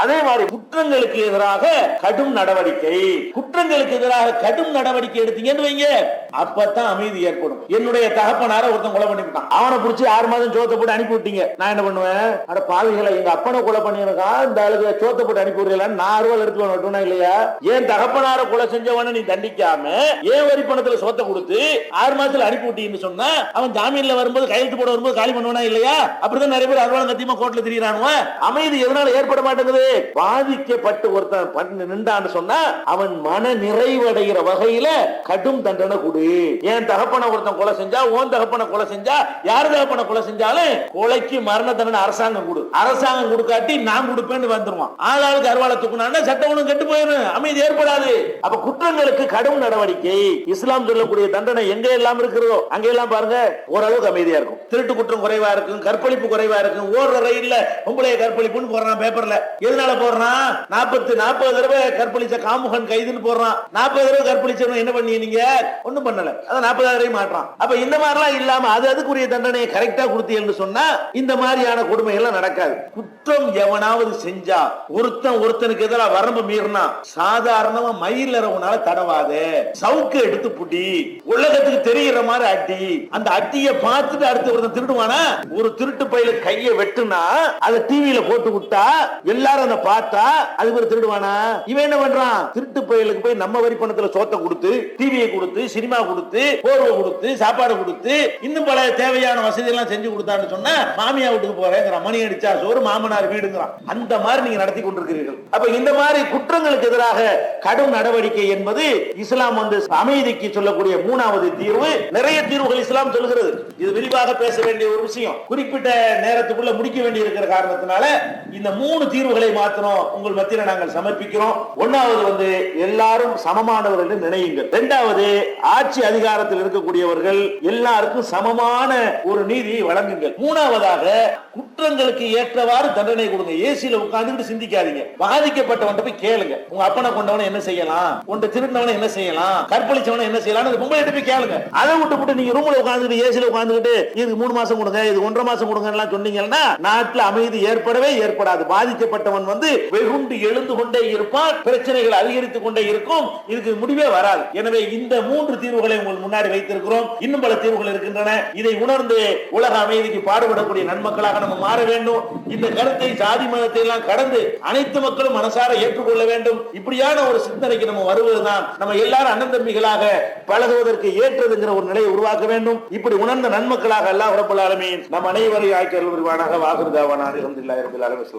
அதே மாதிரி குற்றங்களுக்கு எதிராக கடும் நடவடிக்கை, குற்றங்களுக்கு எதிராக கடும் நடவடிக்கை எடுத்தீங்கன்னு வைங்க, அப்பதான் அமைதி ஏற்படும். என்னுடைய தகப்பனார ஒருத்தன் கொலை பண்ணிவிட்டான், அவனை பிடிச்சி 6 மாதம் சோத்த போட்டு அனுப்பி விட்டீங்க. நான் என்ன பண்ணுவேன்? அட பாவிகளை, எங்க அப்பனை கொலை பண்ணிருக்கான், இந்த ஆளுக்கு சோத்த போட்டு அனுப்பி விடுறீங்களான்னு நான் 6 ரூபாய் எடுத்து வரட்டும்னா இல்லையா? ஏன் தகப்பனார கொலை செஞ்சவன நீ தண்டிக்காம ஏன் வரி பணத்துல சோத்த கொடுத்து 6 மாதத்துல அனுப்பி விட்டீங்கன்னு சொன்னா அவன் ஜாமீன்ல வரும்போது கையெழுத்து போட வரும்போது காலி பண்ணுவானா இல்லையா? அப்படிதான் நிறைய பேர் அறுவாளம் கத்தியமா கோர்ட்ல திரியறானுவ. அமைதி எதனால ஏற்பட மாட்டேங்குது? பாதிக்கப்பட்டு ஒருத்தன் நின்றான்னு சொன்னா அவன் மன நிறைவடைகிற வகையில கடும் தண்டனை கொடு. ஏன் தகப்பன ஒருத்தன் கொலை செஞ்சா, ஓன் தகப்பன கொலை செஞ்சா, யார் தகப்பன கொலை செஞ்சாலும் கொலைக்கு மரண தண்டனை அரசாங்கம் கொடு. அரசாங்கம் கொடுக்காட்டி நான் கொடுப்பேன்னு வந்துருவான். ஆளாளுக்கு அறுவாளை தூக்குனா சட்டம் ஒழுங்கு கெட்டு போயிடும், அமைதி ஏற்படாது. அப்ப குற்றங்களுக்கு கடும் நடவடிக்கை, இஸ்லாம் சொல்லக்கூடிய தண்டனை எங்க எல்லாம் இருக்கிறதோ அங்க எல்லாம் பாருங்க ஓரளவுக்கு அமைதியா இருக்கும். திருட்டு குற்றம் குறைவா இருக்கும், கற்பழிப்பு குறைவா இருக்கும். ஓடுற ரயில்ல பொம்பளைய கற்பழிப்புன்னு போடுறான் பேப்பர்ல. எதனால போடுறான்? 40 தடவை கற்பழிச்ச காமுகன் கைதுன்னு போடுறான். 40 தடவை கற்பழிச்சவன் என்ன பண்ணி நீங்க ஒண்ணும் பண்ணல, அதான் 40,000 மாற்றான். அப்ப இந்த மாதிரிலாம் இல்லாம அதுக்குரிய தண்டனையை கரெக்டா கொடுத்தீங்கன்னு சொன்னா இந்த மாதிரியான கொடுமை எல்லாம் நடக்காது. குற்றம் எவனாவது செஞ்சா ஒருத்தனுக்கு எதிராக வரம்பு மீறினா சாதாரணமா மயில் அரவுனால தடவாதே, சவுக்கு எடுத்து புடி, உலகத்துக்கு தெரிகிற மாதிரி அடி. அந்த அட்டியை பார்த்துட்டு அடுத்து ஒருத்தன் திருடுவானா? ஒரு திருட்டு பையில கையை வெட்டுனா அதை டிவியில போட்டு விட்டா எல்லாரும் அதை பார்த்தா அதுக்கு ஒரு திருடுவானா? இவன் என்ன பண்றான்? திருட்டு பையலுக்கு போய் நம்ம வரி பணத்துல சோத்த கொடுத்து, டிவியை கொடுத்து, சினிமா கொடுத்து, போர்வை கொடுத்து, சாப்பாடு கொடுத்து, இன்னும் பல தேவையான வசதி எல்லாம் செஞ்சு கொடுத்தான்னு சொன்னா மாமியா வீட்டுக்கு போறேங்கிறான், மணி அடிச்சா சோறு மாமனார் வீடுங்கிறான். அந்த மாதிரி நீங்க நடத்தி கொண்டிருக்கிறீர்கள். அப்ப இந்த மாதிரி குற்றங்களுக்கு எதிராக கடும் நடவடிக்கை என்பது இஸ்லாம் அமைதிக்கு சொல்லக்கூடிய 3வது தீர்வு. நிறைய தீர்வுகள் இஸ்லாம் சொல்கிறது. இது விரிவாக பேச வேண்டிய ஒரு விஷயம், குறிப்பிட்ட நேரத்துக்குள்ள முடிக்க வேண்டிய இருக்கிற காரணத்தினால இந்த 3 தீர்வுகளை மாத்திரம் உங்கள் மத்தியில நாங்கள் சமர்ப்பிக்கிறோம். 1வது எல்லாரும் சமமானவர்கள் என்று நினையுங்கள். 2வது ஆட்சி அதிகாரத்தில் இருக்கக்கூடியவர்கள் எல்லாருக்கும் சமமான ஒரு நீதியை வழங்குங்கள். 3வதாக குற்றங்களுக்கு ஏற்றவாறு தண்டனை கொடுங்க. ஏசில உட்கார்ந்து சிந்திக்காதீங்க. பாதிக்கப்பட்டவன் போய் கேளுங்க, உங்க அப்பனை கொண்டவன என்ன செய்யலாம், உன்னை திருடினவன என்ன செய்யலாம், கற்பழிச்சவன என்ன செய்யலாம், பொம்பளை போய் கேளுங்க. அதை விட்டு நீங்க ரூம்ல உட்கார்ந்துட்டு ஏசில உட்கார்ந்துட்டு இது 3 மாசம் கொடுங்க, இது 1.5 மாசம் கொடுங்க சொன்னீங்கன்னா நாட்டில் அமைதி ஏற்படவே ஏற்படாது. பாதிக்கப்பட்டவன் வெகுண்டு எழுந்து கொண்டே இருப்பான், பிரச்சனைகள் அதிகரித்துக் கொண்டே இருக்கும், இதுக்கு முடிவே வராது. எனவே இந்த 3 தீர்வுகளை உங்கள் முன்னாடி வைத்திருக்கிறோம். இன்னும் பல தீர்வுகள் இருக்கின்றன. இதை உணர்ந்து உலக அமைதிக்கு பாடுபடக்கூடிய நன்மக்களாக நம்ம மாற வேண்டும். இந்த கருத்தை சாதி மதத்தை எல்லாம் கடந்து அனைத்து மக்களும் மனசார ஏற்றுக்கொள்ள வேண்டும். இப்படியான ஒரு சிந்தனைக்கு நம்ம வருவதுதான் நம்ம எல்லாரும் அண்ணன் தம்பிகளாக பழகுவதற்கு ஏற்றதுங்கிற ஒரு நிலையை உருவாக்க வேண்டும். இப்படி உணர்ந்த நன்மக்களாக அல்லாஹ் ரப்பல் ஆலமீன் நம் அனைவரையும் ஆக்கி அருள்வானாக. வாஹிரு தாவானா அல்ஹம்துலில்லாஹி ரப்பில் ஆலமீன்.